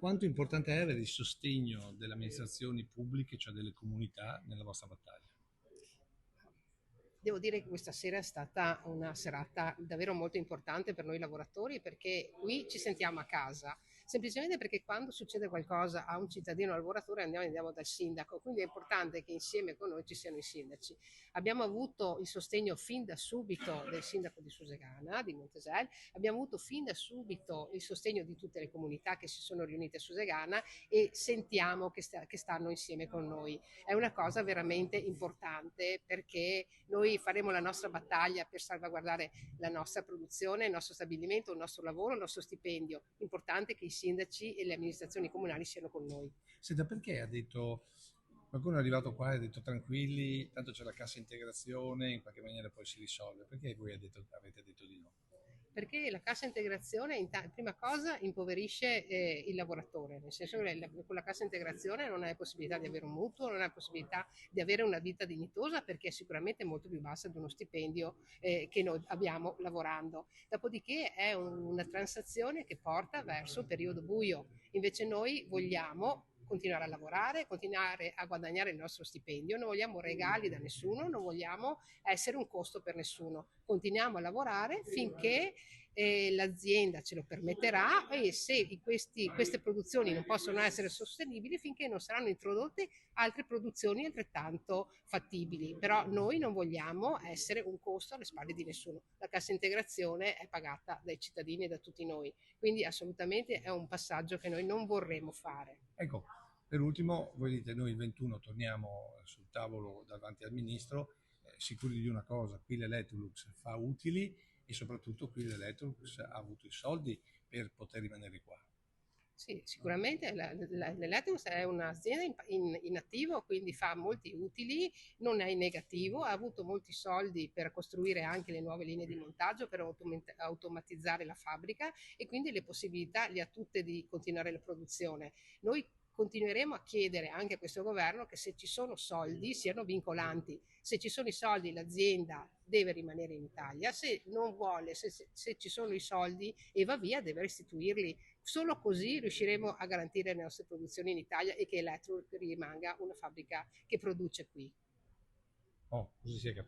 quanto importante è avere il sostegno delle amministrazioni pubbliche, cioè delle comunità, nella vostra battaglia? Devo dire che questa sera è stata una serata davvero molto importante per noi lavoratori perché qui ci sentiamo a casa, semplicemente perché quando succede qualcosa a un cittadino lavoratore andiamo dal sindaco, quindi è importante che insieme con noi ci siano i sindaci. Abbiamo avuto il sostegno fin da subito del sindaco di Susegana, di Montesel, abbiamo avuto fin da subito il sostegno di tutte le comunità che si sono riunite a Susegana e sentiamo che stanno insieme con noi. È una cosa veramente importante perché noi faremo la nostra battaglia per salvaguardare la nostra produzione, il nostro stabilimento, il nostro lavoro, il nostro stipendio. Importante che i sindaci e le amministrazioni comunali siano con noi. Senta, perché ha detto, qualcuno è arrivato qua e ha detto tranquilli, tanto c'è la cassa integrazione, in qualche maniera poi si risolve, perché voi avete detto di no? Perché la cassa integrazione, prima cosa, impoverisce il lavoratore, nel senso che con la cassa integrazione non hai possibilità di avere un mutuo, non hai possibilità di avere una vita dignitosa perché è sicuramente molto più bassa di uno stipendio che noi abbiamo lavorando. Dopodiché è una transazione che porta verso il periodo buio. Invece noi vogliamo continuare a lavorare, continuare a guadagnare il nostro stipendio, non vogliamo regali da nessuno, non vogliamo essere un costo per nessuno. Continuiamo a lavorare finché l'azienda ce lo permetterà e se queste produzioni non possono essere sostenibili finché non saranno introdotte altre produzioni altrettanto fattibili. Però noi non vogliamo essere un costo alle spalle di nessuno. La cassa integrazione è pagata dai cittadini e da tutti noi, quindi assolutamente è un passaggio che noi non vorremmo fare. Ecco, per ultimo, voi dite noi il 21 torniamo sul tavolo davanti al ministro, sicuri di una cosa, qui l'Electrolux fa utili e soprattutto qui l'Electrolux ha avuto i soldi per poter rimanere qua. Sì, sicuramente l'Electrolux è un'azienda in attivo, quindi fa molti utili, non è in negativo, ha avuto molti soldi per costruire anche le nuove linee di montaggio, per automatizzare la fabbrica e quindi le possibilità le ha tutte di continuare la produzione. Noi continueremo a chiedere anche a questo governo che se ci sono soldi siano vincolanti. Se ci sono i soldi l'azienda deve rimanere in Italia, se non vuole, se ci sono i soldi e va via deve restituirli. Solo così riusciremo a garantire le nostre produzioni in Italia e che Electrolux rimanga una fabbrica che produce qui. Oh, così si è capito.